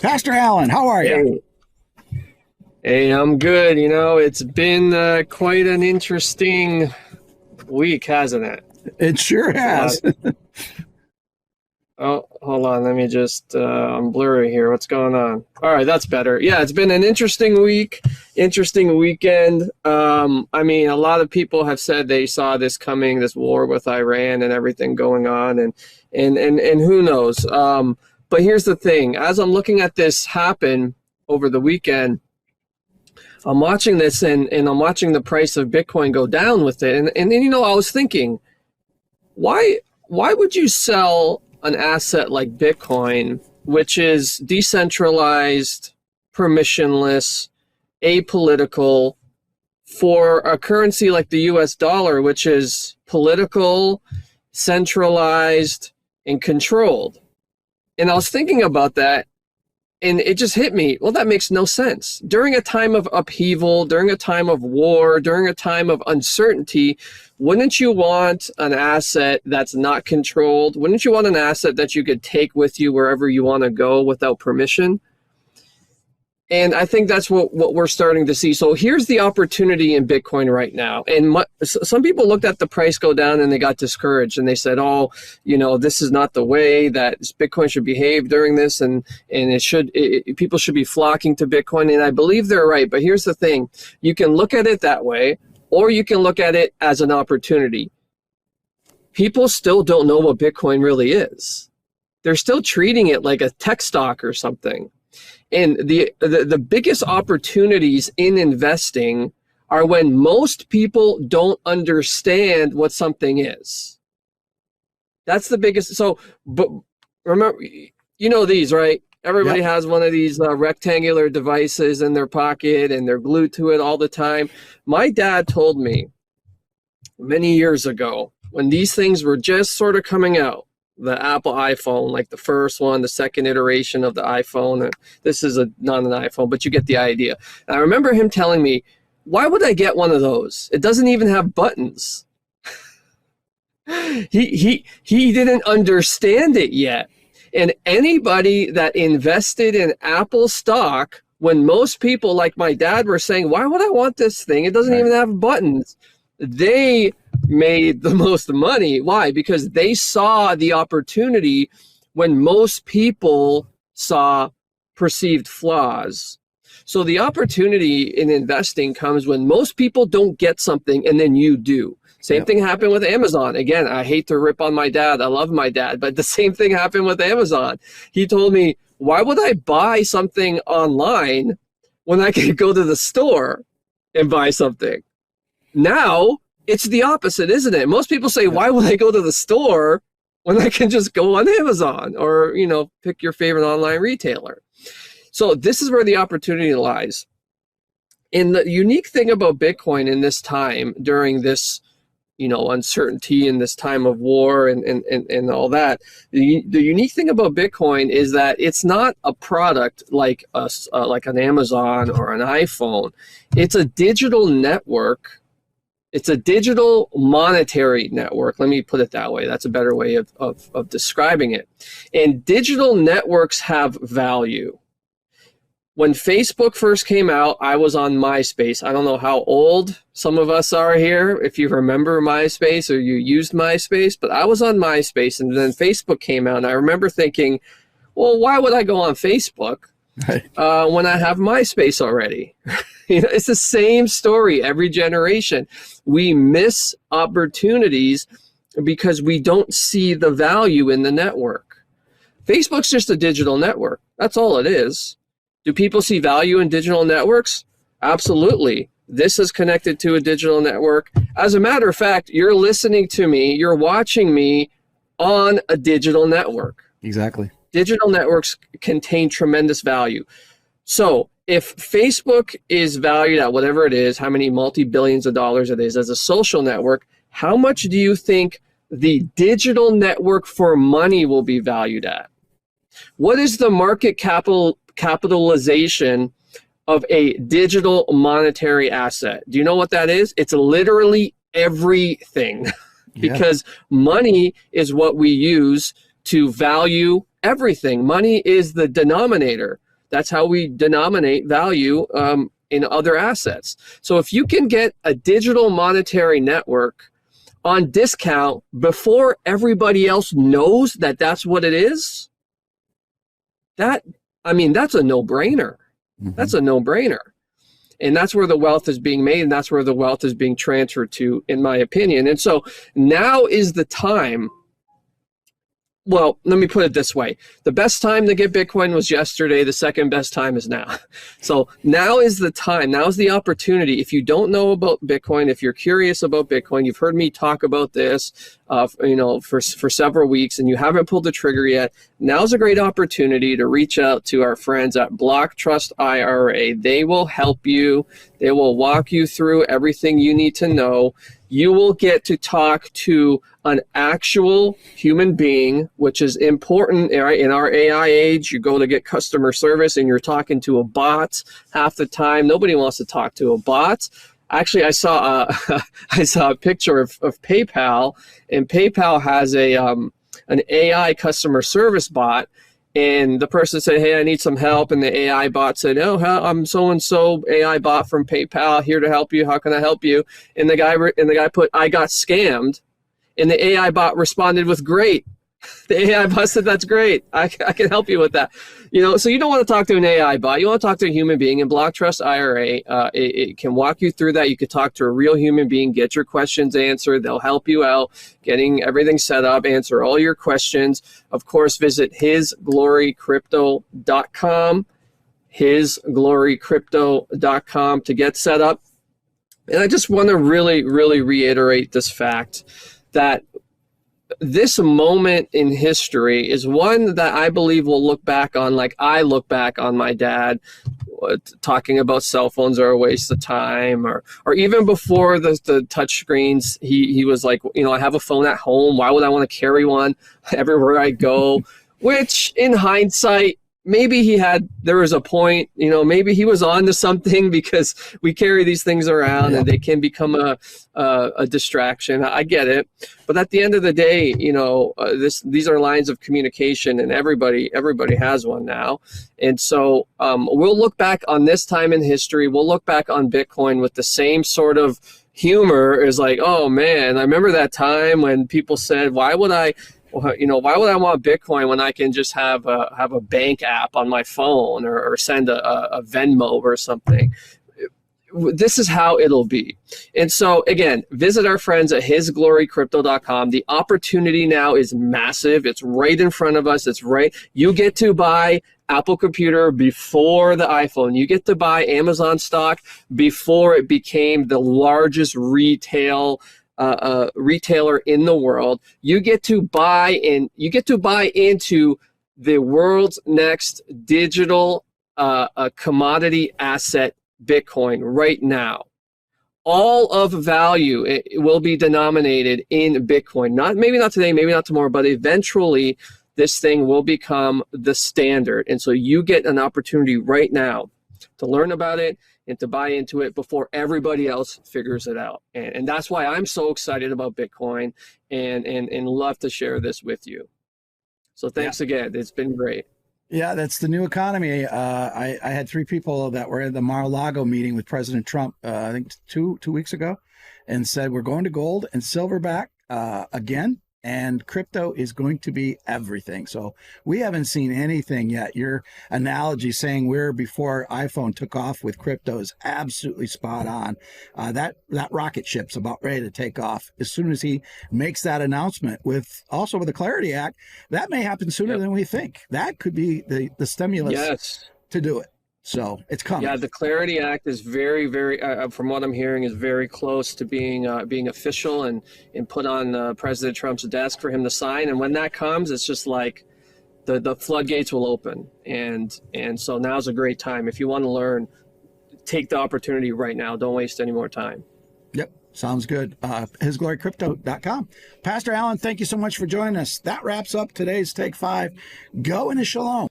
Pastor Allen, how are you? Hey, I'm good. You know, it's been quite an interesting week, hasn't it? It sure A lot. has. Oh, hold on. Let me I'm blurry here. What's going on? All right, that's better. Yeah, it's been an interesting week, interesting weekend. I mean, a lot of people have said they saw this coming, this war with Iran and everything going on, and who knows? But here's the thing: as I'm looking at this happen over the weekend, I'm watching this and I'm watching the price of Bitcoin go down with it. And then, I was thinking, why would you sell an asset like Bitcoin, which is decentralized, permissionless, apolitical, for a currency like the US dollar, which is political, centralized, and controlled? And I was thinking about that, and it just hit me. Well, that makes no sense. During a time of upheaval, during a time of war, during a time of uncertainty, wouldn't you want an asset that's not controlled? Wouldn't you want an asset that you could take with you wherever you want to go without permission? And I think that's what we're starting to see. So here's the opportunity in Bitcoin right now. And some people looked at the price go down and they got discouraged and they said, oh, this is not the way that Bitcoin should behave during this. And people should be flocking to Bitcoin. And I believe they're right. But here's the thing. You can look at it that way, or you can look at it as an opportunity. People still don't know what Bitcoin really is. They're still treating it like a tech stock or something. And the biggest opportunities in investing are when most people don't understand what something is. That's the biggest. So, but remember, these, right? Everybody Yep. has one of these rectangular devices in their pocket and they're glued to it all the time. My dad told me many years ago, when these things were just sort of coming out, the Apple iPhone, like the first one, the second iteration of the iPhone. This is not an iPhone, but you get the idea. And I remember him telling me, why would I get one of those? It doesn't even have buttons. He didn't understand it yet. And anybody that invested in Apple stock, when most people like my dad were saying, why would I want this thing? It doesn't even have buttons. They made the most money. Why? Because they saw the opportunity when most people saw perceived flaws. So the opportunity in investing comes when most people don't get something and then you do. Same thing happened with Amazon. Again, I hate to rip on my dad. I love my dad, but the same thing happened with Amazon. He told me, why would I buy something online when I could go to the store and buy something? Now, it's the opposite, isn't it? Most people say, why would I go to the store when I can just go on Amazon or, pick your favorite online retailer? So this is where the opportunity lies. And the unique thing about Bitcoin in this time, during this, uncertainty in this time of war and all that, the unique thing about Bitcoin is that it's not a product like an Amazon or an iPhone. It's a digital network. It's a digital monetary network. Let me put it that way. That's a better way of describing it. And digital networks have value. When Facebook first came out, I was on MySpace. I don't know how old some of us are here, if you remember MySpace or you used MySpace, but I was on MySpace, and then Facebook came out, and I remember thinking, well, why would I go on Facebook when I have MySpace already? It's the same story every generation. We miss opportunities because we don't see the value in the network. Facebook's just a digital network. That's all it is. Do people see value in digital networks? Absolutely. This is connected to a digital network. As a matter of fact, you're listening to me, you're watching me on a digital network. Exactly. Digital networks contain tremendous value. So if Facebook is valued at whatever it is, how many multi-billions of dollars it is as a social network, how much do you think the digital network for money will be valued at? What is the market capitalization of a digital monetary asset? Do you know what that is? It's literally everything. Because money is what we use to value everything. Money is the denominator. That's how we denominate value in other assets. So if you can get a digital monetary network on discount before everybody else knows that that's what it is, that's a no-brainer. Mm-hmm. That's a no-brainer. And that's where the wealth is being made, and that's where the wealth is being transferred to, in my opinion. And so now is the time. Well, let me put it this way. The best time to get Bitcoin was yesterday. The second best time is now. So now is the time. Now is the opportunity. If you don't know about Bitcoin, if you're curious about Bitcoin, you've heard me talk about this, for several weeks, and you haven't pulled the trigger yet, now's a great opportunity to reach out to our friends at Block Trust IRA. They will help you. They will walk you through everything you need to know. You will get to talk to an actual human being, which is important, right? In our AI age, you go to get customer service and you're talking to a bot half the time. Nobody wants to talk to a bot. Actually, I saw a picture of PayPal, and PayPal has an AI customer service bot. And the person said, "Hey, I need some help." And the AI bot said, "Oh, I'm so-and-so AI bot from PayPal, here to help you. How can I help you?" And the guy put, "I got scammed." And the AI bot responded with, "Great." The AI bot said, "That's great. I can help you with that." So you don't want to talk to an AI bot. You want to talk to a human being. And Block Trust IRA, it can walk you through that. You could talk to a real human being, get your questions answered. They'll help you out, getting everything set up, answer all your questions. Of course, visit hisglorycrypto.com, hisglorycrypto.com to get set up. And I just want to really, really reiterate this fact that this moment in history is one that I believe we'll look back on like I look back on my dad talking about cell phones are a waste of time, or even before the touch screens, he was like, I have a phone at home. Why would I want to carry one everywhere I go? Which in hindsight, maybe there was a point, maybe he was on to something, because we carry these things around and they can become a distraction. I get it. But at the end of the day, these are lines of communication, and everybody has one now. And so we'll look back on this time in history. We'll look back on Bitcoin with the same sort of humor as like, oh man, I remember that time when people said, why would I want Bitcoin when I can just have a bank app on my phone, or send a Venmo or something? This is how it'll be. And so again, visit our friends at hisglorycrypto.com. The opportunity now is massive. It's right in front of us. You get to buy Apple computer before the iPhone. You get to buy Amazon stock before it became the largest retailer in the world. You get to buy into the world's next digital commodity asset, Bitcoin, right now. All of value, it will be denominated in Bitcoin. Maybe not today, maybe not tomorrow, but eventually this thing will become the standard. And so you get an opportunity right now to learn about it and to buy into it before everybody else figures it out. And that's why I'm so excited about Bitcoin and love to share this with you. So thanks again. It's been great. Yeah, that's the new economy. I had 3 people that were at the Mar-a-Lago meeting with President Trump, I think two weeks ago, and said, we're going to gold and silver back again. And crypto is going to be everything. So we haven't seen anything yet. Your analogy saying where before iPhone took off with crypto is absolutely spot on. That rocket ship's about ready to take off. As soon as he makes that announcement with the Clarity Act, that may happen sooner than we think. That could be the stimulus to do it. So it's coming. Yeah, the Clarity Act is very, very, from what I'm hearing, is very close to being official and put on President Trump's desk for him to sign. And when that comes, it's just like the floodgates will open. And so now's a great time. If you want to learn, take the opportunity right now. Don't waste any more time. Yep. Sounds good. Hisglorycrypto.com. Pastor Allen, thank you so much for joining us. That wraps up today's Take 5. Go into Shalom.